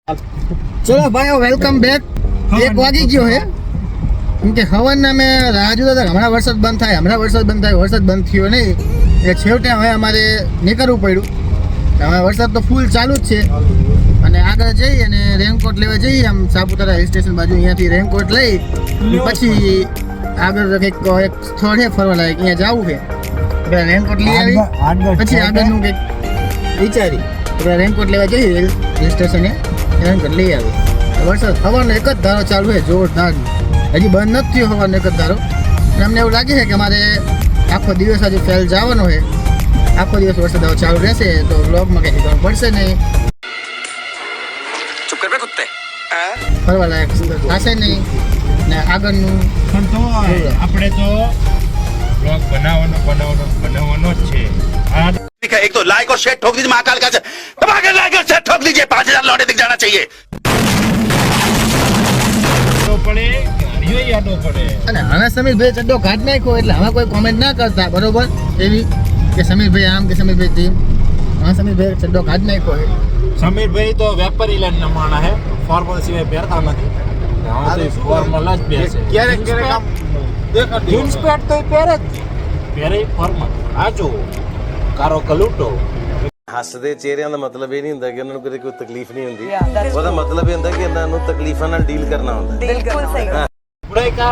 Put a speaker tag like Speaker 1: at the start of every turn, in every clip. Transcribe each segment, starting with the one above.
Speaker 1: ચલો ભાઈઓ welcome back. 1 વાગી ગયો હે કેમ કે હવનના મેં રાહ જોતા હતા હમણાં વરસાદ બંધ થાય વરસાદ બંધ થયો નહીં એટલે છેવટે હવે અમારે નીકળવું પડ્યું. હવે વરસાદ તો ફૂલ ચાલુ જ છે અને આગળ જઈ અને રેનકોટ લેવા જઈએ આમ સાપુતારા હિલ સ્ટેશન બાજુ અહીંયાથી રેનકોટ લઈ પછી આગળ કંઈક એક સ્થળ છે ફરવા લાયક અહીંયા જવું છે. રેનકોટ લઈ આવી પછી આગળનું કંઈક વિચારી રેનકોટ લેવા જઈએ હિલ સ્ટેશને રેનકોટ લઈ આવી. વરસાદ હવાનો એક જ ધારો ચાલુ છે જોરદાર, હજી બંધ નથી થયો હવાનો એક જ ધારો. અને અમને એવું લાગે છે કે અમારે આખો દિવસ હજુ ફેલ જવાનો છે, આખો દિવસ વરસાદ ચાલુ રહેશે તો બ્લોગમાં કંઈ જવાનું પડશે નહીં, ફરવા લાયક થશે નહીં ને આગળનું
Speaker 2: આપણે તો બ્લોગ બનાવવાનો જ છે.
Speaker 3: एक तो लाइक और शेयर ठोक दीजिए, महाकाल का धमाके लाइक और शेयर ठोक दीजिए, 5000 लौटे दिख जाना चाहिए.
Speaker 2: યાદો પડે
Speaker 1: અને હવે સમીરભાઈ ચડ્ડો કાઢ નાખ્યો એટલે હવે કોઈ કોમેન્ટ ના કરતા બરોબર એવી કે સમીરભાઈ આમ કે સમીરભાઈ તેમ. હા સમીરભાઈ ચડ્ડો કાઢ નાખ્યો છે.
Speaker 2: સમીરભાઈ તો વેપારી લાઈન ના માણા હે, ફોર્મલ સિવાય પહેરતા નથી. ફોર્મલ જ પહેરશે.
Speaker 1: ક્યારેક આમ
Speaker 2: જીન્સ પેન્ટ તો પહેરે જ, પહેરે ફોર્મલ. આ જો કારો કલૂટો
Speaker 4: ਹੱਸਦੇ ਚਿਹਰਿਆਂ ਦਾ ਮਤਲਬ ਇਹ ਨਹੀਂ ਹੁੰਦਾ ਕਿ ਉਹਨਾਂ ਨੂੰ ਕਦੇ ਕੋਈ ਤਕਲੀਫ ਨਹੀਂ ਹੁੰਦੀ, ਉਹਦਾ ਮਤਲਬ ਇਹ ਹੁੰਦਾ ਕਿ ਇਹਨਾਂ ਨੂੰ ਤਕਲੀਫਾਂ ਨਾਲ ਡੀਲ ਕਰਨਾ ਹੁੰਦਾ.
Speaker 5: बिल्कुल सही.
Speaker 2: बुराई का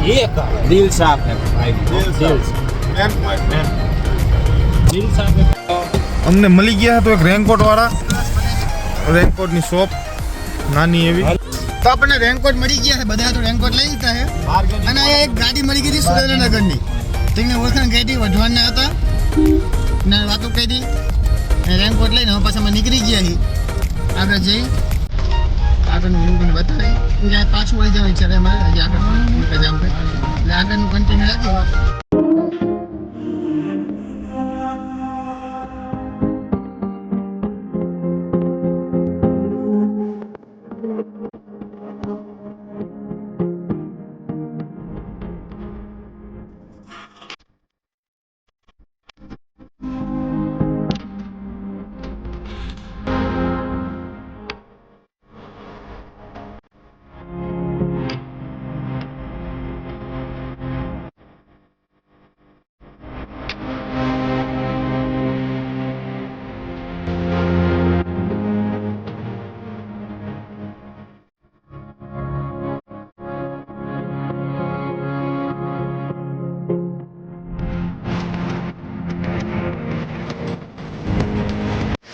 Speaker 2: ये का दिल साफ है भाई, दिल साफ है.
Speaker 6: અમને મળી ગયા તો એક રેનકોટ વાળા, રેનકોટની શોપ નાની એવી.
Speaker 1: તો આપણને રેનકોટ મળી ગયા છે, બધા તો રેનકોટ લઈ લીધા છે. અને અહીંયા એક ગાડી મળી ગઈ હતી સુરેન્દ્રનગરની, તેમને ઓળખાણ કરી હતી વઢવાણના હતા ને વાતો કરી હતી. રેનકોટ લઈને હવે પાછા અમે નીકળી ગયા છીએ આગળ જઈ આગળનું વ્યૂ તમને બતાવી ત્યાં પાછું વળી જવાનું છે અમારે હજી આગળ જવું છે એટલે આગળનું કન્ટિન્યુ રાખીએ.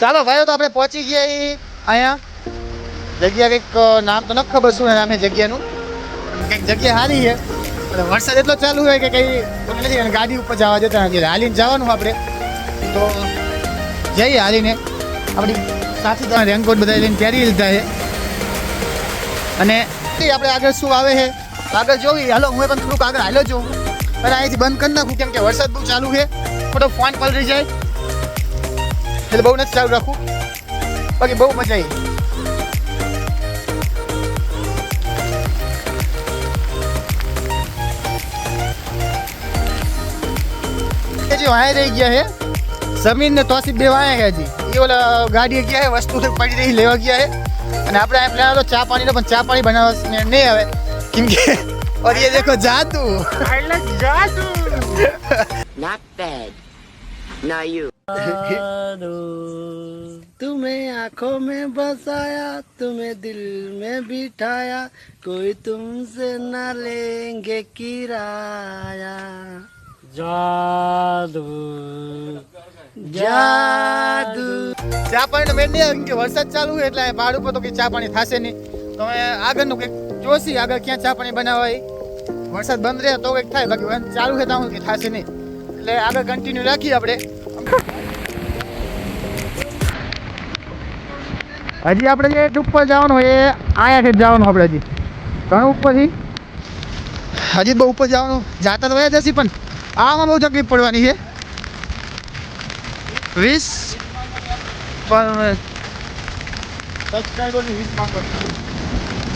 Speaker 1: ચાલો ભાઈઓ તો આપણે પહોંચી ગયા અહીંયા જગ્યા કંઈક નામ તો નથી ખબર શું નામ છે જગ્યાનું, કંઈક જગ્યા સારી છે એટલે વરસાદ એટલો ચાલુ હોય કે કંઈ નથી અને ગાડી ઉપર જવા દેતા નથી, હાલીને જવાનું આપણે તો જઈએ હાલીને. આપણી સાથે તો રેનકોટ બધા લઈને પહેરી લીધા છે અને આપણે આગળ શું આવે છે આગળ જોવી. હાલો હું પણ થોડુંક આગળ હાલ્યો છું અને અહીંથી બંધ કરી નાખું કેમ કે વરસાદ બહુ ચાલુ છે, ખોટો ફોન પલરી જાય એટલે બહુ નથી ચાલુ રાખવું. બાકી બહુ મજા આવી. જે વાયા રહી ગયા છે સમીર ને તોસીફ બે વાયા છે હજી, એ ઓલા ગાડી ગયા છે વસ્તુ પડી રહી લેવા ગયા છે અને આપણે અહીંયા પ્લાન હતો ચા પાણીનો પણ ચા પાણી બનાવવા નહીં આવે કેમ કે और ये देखो जादू
Speaker 5: Not bad. Now you.
Speaker 7: तुम्हें आंखों में बसाया, तुम्हें दिल में बिठाया, कोई तुमसे न लेंगे किराया. जादू जादू.
Speaker 1: ચા પાણી મેળ નહીં આવે કે વરસાદ ચાલુ હોય એટલે ભાડ ઉપર તો કે ચા પાણી થશે નહીં. તો હવે આગળનું કંઈક જોશી આગળ ક્યાં ચા પાણી બનાવાય. વરસાદ બંધ રહે તો કંઈક થાય, બાકી ચાલુ છે ત્યાં કંઈ થશે નહીં એટલે આગળ કન્ટિન્યુ રાખીએ આપણે. હજી આપણે જે ઉપર જવાનું એ અહીંયાથી જ જવાનું, આપણે હજી ઘણું ઉપરથી હજી બહુ ઉપર જવાનું, જાતા તો વયા જશે પણ આમાં બહુ તકલીફ પડવાની છે. 20 પણ
Speaker 2: સબસ્ક્રાઇબરની 20 માંગવાનું.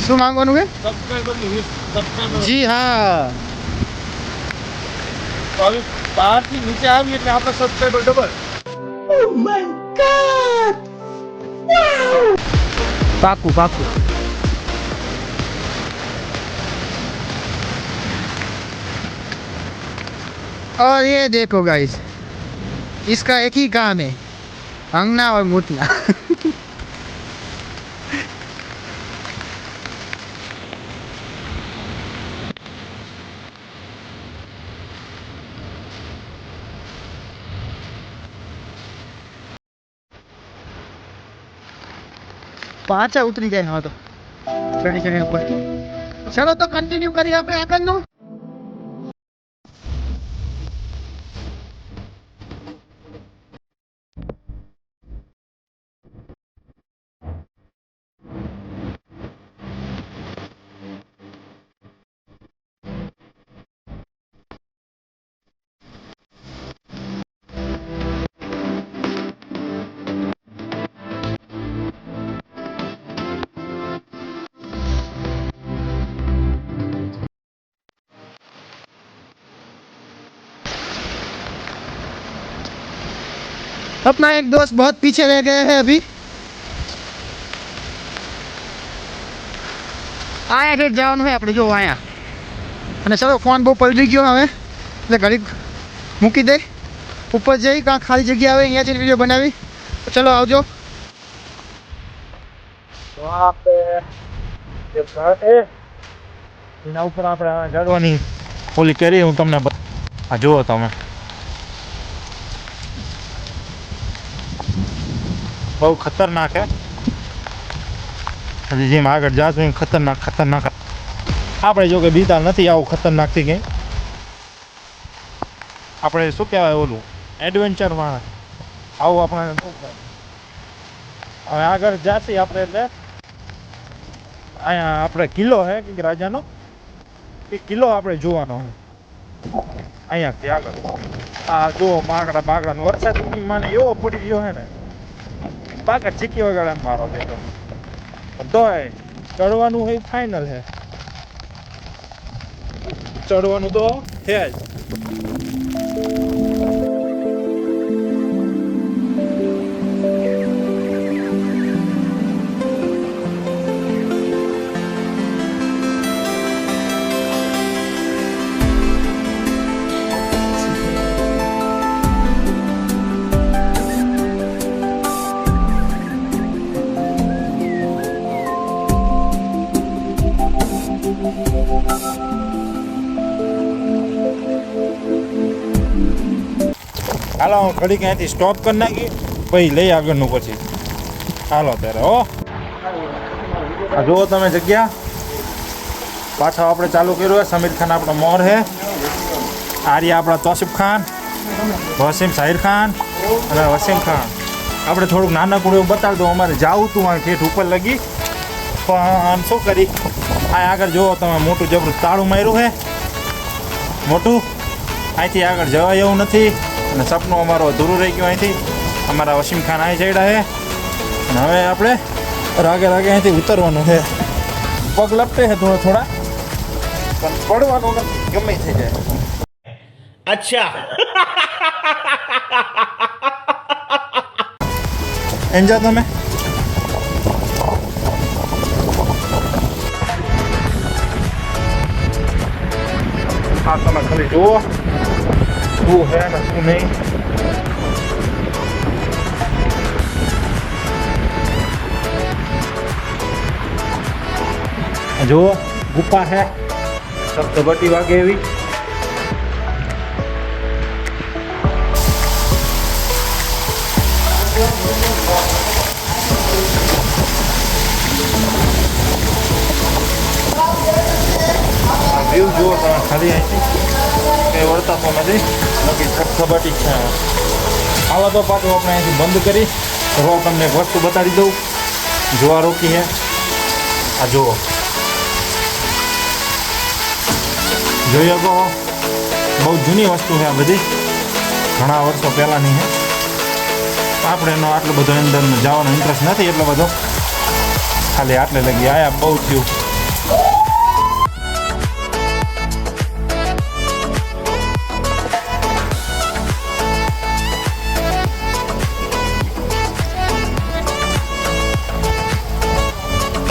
Speaker 1: શું માંગવાનું છે?
Speaker 2: સબસ્ક્રાઇબરની 20 સબસ્ક્રાઇબર.
Speaker 1: જી હા,
Speaker 2: તો હવે બહારથી નીચે આવી એટલે આપણે સબસ્ક્રાઇબર ડબલ.
Speaker 1: पाकू पाकू। और ये देखो गाइस, इसका एक ही काम है, भांगना और मुतना। पाचा उतरी जाए हाँ तो चढ़ी चढ़ी ऊपर। चलो तो कंटिन्यू करिए આપણે આગળનું। अपना एक दोस्त बहुत पीछे रह गए हैं अभी। आया फिर जवान है अपने जो आया અને ચલો ફોન બહુ પલળી ગયો હવે એટલે ઘડી મૂકી દે, ઉપર જઈ કાં ખાલી જગ્યા આવે અહીંયાથી વિડીયો બનાવી। તો ચલો આવજો।
Speaker 2: તો આપણે જે ઘર છે એના ઉપર આપણે ચડવાની ઓલી કરી, હું તમને આ જુઓ તમે, બહુ ખતરનાક હે। હજી જેમ આગળ જાશું એમ ખતરનાક ખતરનાક। આપણે જો કે બીતા નથી આવું ખતરનાકથી કંઈ, આપણે શું કહેવાય ઓલું એડવેન્ચરમાં આવું આપણે હવે આગળ જાતી આપણે એટલે અહીંયા આપણે કિલ્લો હે કે રાજાનો એ કિલ્લો આપણે જોવાનો હોય અહીંયાથી આગળ। આ જુઓ માગડા બાગડાનો વરસાદ મને એવો પડી ગયો હે ને, બાકા ચીકી વગાડે મારો બેટો, તોય ચડવાનું હોય ફાઇનલ હે, ચડવાનું તો છે જ। હાલો ઘડીક અહીંયાથી સ્ટોપ કરી નાખી પછી લઈ આગળનું પછી હાલો ત્યારે હો। આ જુઓ તમે જગ્યા, પાછો આપણે ચાલુ કર્યું છે। સમીર ખાન આપણો મોર છે, આર્યા આપણા તોસીફ ખાન, વસીમ સાહિર ખાન અને વસીમ ખાન। આપણે થોડુંક નાનકડું એવું બતાવી દઉં, અમારે જાવું હતું આ ઠેઠ ઉપર લગી, પણ શું કરી આ આગળ જુઓ તમે મોટું જબરું તાળું માર્યું છે મોટું, અહીંથી આગળ જવાય એવું નથી અને સપનું અમારું અધૂરું રહી ગયું અહીંથી। અમારા વસીમ ખાન અહીં ચડ્યા છે અને હવે આપણે રાગે રાગે અહીંથી ઉતરવાનું છે। પગ લપટે છે થોડા થોડા, પણ પડવાનું નથી, ગમે થઈ જાય। અચ્છા એન્જોય તમે। હા તમે ખાલી જુઓ શું છે ને શું નહીં। જુઓ ગુફા છે, સપ્તપટી વાગે એવી। વ્યૂ જુઓ તમે ખાલી અહીંથી કંઈ વળતા તો નથી, બાકી સપ્તપટી છે। આવા તો પાછું આપણે અહીંથી બંધ કરી રોડ તમને એક વસ્તુ બતાવી દઉં, જોવા રોકી છે। આ જુઓ જોઈ શકો, બહુ જૂની વસ્તુ છે આ બધી, ઘણા વર્ષો પહેલાંની છે। આપણે એનો આટલો બધો અંદર જવાનો ઇન્ટરેસ્ટ નથી એટલો બધો, ખાલી આટલે લગી આયા, બહુ થયું।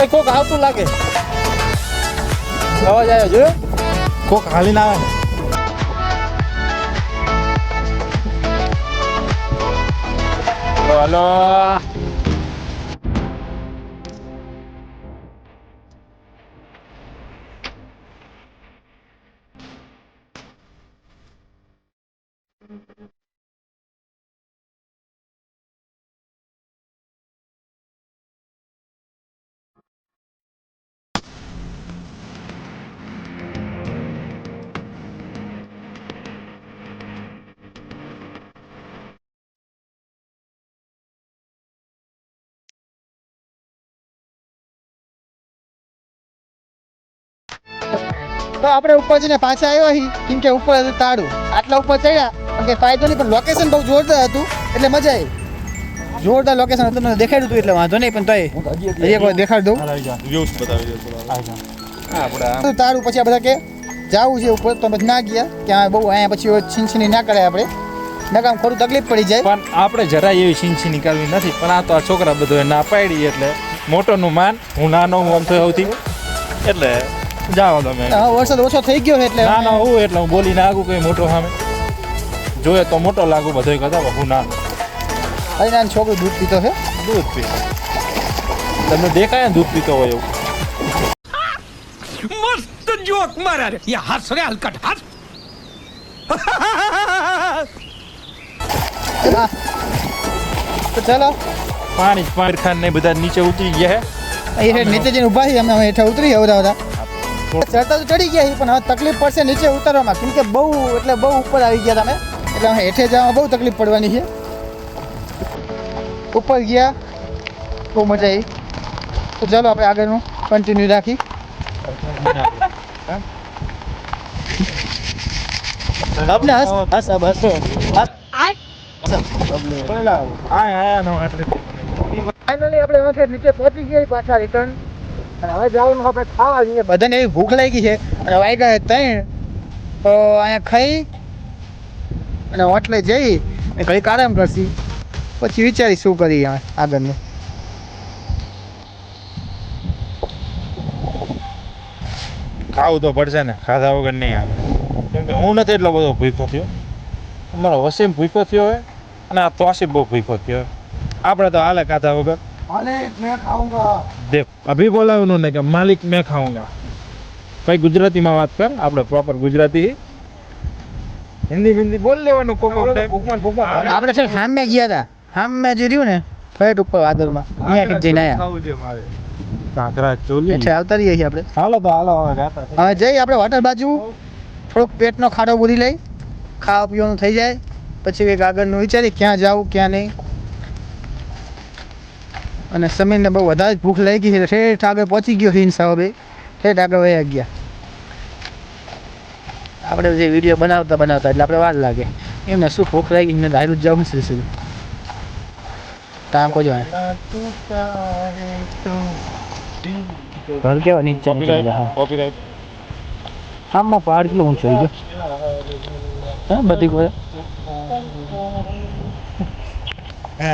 Speaker 2: ઓય કોક આવતું લાગે અવાજ આવ્યો જોયો કોક હાલીને આવે હલો
Speaker 1: તો આપણે ઉપર જઈને પાછા આવ્યા અહીં કેમ કે ઉપર હતું તાળું આટલા ઉપર ચડ્યા કેમ કે ફાયદો નહીં પણ લોકેશન બહુ જોરદાર હતું એટલે મજા આવી જોરદાર લોકેશન હતું મને દેખાડ્યું હતું એટલે વાંધો નહીં પણ તોય હજી એક વાર દેખાડી દઉં
Speaker 2: વ્યૂઝ બતાવી દો
Speaker 1: તાળું પછી આ બધા કે જવું છે ઉપર તો પછી ના ગયા ત્યાં બહુ અહીંયા પછી છીનછીની ના કરાય આપણે નકામ ખોટું તકલીફ પડી જાય
Speaker 2: પણ આપણે જરાય એવી છીનછીની કરવી નથી પણ આ તો આ છોકરા બધો ના પાડી એટલે મોટોનું માન હું નાનો હું આમ થયો સૌથી એટલે જાઓ તમે
Speaker 1: હવે વરસાદ ઓછો થઈ ગયો છે એટલે
Speaker 2: નાનો હું એટલે હું બોલીને આગું કઈ મોટો સામે જોઈએ તો મોટો લાગુ બધો કરતા હું નાનો
Speaker 1: અહીં નાનો છોકરો દૂધ પીતો છે
Speaker 2: દૂધ પીતો તમને દેખાય ને દૂધ પીતો હોય એવું
Speaker 1: હા. તો ચાલો
Speaker 2: પાણી ખાન ને બધા નીચે ઉતરી ગયા
Speaker 1: અહીં નીચે જઈને ઊભા છીએ અમે હવે હેઠળ ઉતરી આવતા ચડતા તો ચડી ગયા છીએ પણ હવે તકલીફ પડશે નીચે ઉતરવામાં કેમ કે બહુ એટલે બહુ ઉપર આવી ગયા તમે એટલે અમે હેઠે જવામાં બહુ તકલીફ પડવાની છે ઉપર ગયા બહુ મજા આવી તો ચાલો આપણે આગળનું કન્ટિન્યુ રાખી આપણે હસ ફાઇનલી આપણે હવે નીચે પહોંચી ગયા પાછા રિટર્ન અને હવે જવાનું આપણે ખાવા જઈએ બધાને એવી ભૂખ લાગી છે અને વાગ્યા 3 તો અહીંયા ખાઈ અને હોટલે જઈ અને ઘડીક આરામ કરશી પછી વિચારી શું કરીએ આગળનું
Speaker 2: ખાવું તો પડશે ને ખાધા વગર નહીં આવે કેમ કે હું નથી એટલો બધો ભૂખો થયો અમારો વસીમ ભૂખો થયો હોય અને આ તોસીફ બહુ ભૂખો થયો આપણે તો હાલે ખાધા વગર
Speaker 1: મેં ખાऊंगा
Speaker 2: દેખ અભી બોલાવવાનું ને કે માલિક મેં ખાऊंगा કઈ ગુજરાતીમાં વાત કર આપણે પ્રોપર ગુજરાતી હિન્દી બોલ લેવાનું કોક
Speaker 1: આપણે છે સામે ગયા હતા સામે જે રહ્યું ને ફ્લાઇટ ઉપર વાદળમાં અહીંયા જઈને આવ્યા
Speaker 2: કાંકરા ચોલી
Speaker 1: એટલે આવતા રહીએ છીએ આપણે
Speaker 2: હાલો તો હાલો હવે ગાતા
Speaker 1: હવે જઈ આપણે હોટલ બાજુ થોડોક પેટનો ખાડો બુરી લઈ ખાવા પીવાનું થઈ જાય પછી કંઈક આગળનું વિચારી ક્યાં જાવું ક્યાં નહીં અને સમીરને બહુ વધારે જ ભૂખ લાગી છે ઠેઠ આગળ પહોંચી ગયો હિંસ હવે ઠેઠ આગળ વયા ગયા આપણે જે વિડીયો બનાવતા એટલે આપણે વાર લાગે એમને શું ભૂખ લાગી ને ધાર્યું જ જવું છે સીધું કામ કોઈ જોવા ઘર કેવા નીચે
Speaker 2: કોપીરાઈટ
Speaker 1: આમાં પહાડ કેટલું ઊંચો આવી ગયો હા બધી કોઈ
Speaker 2: હે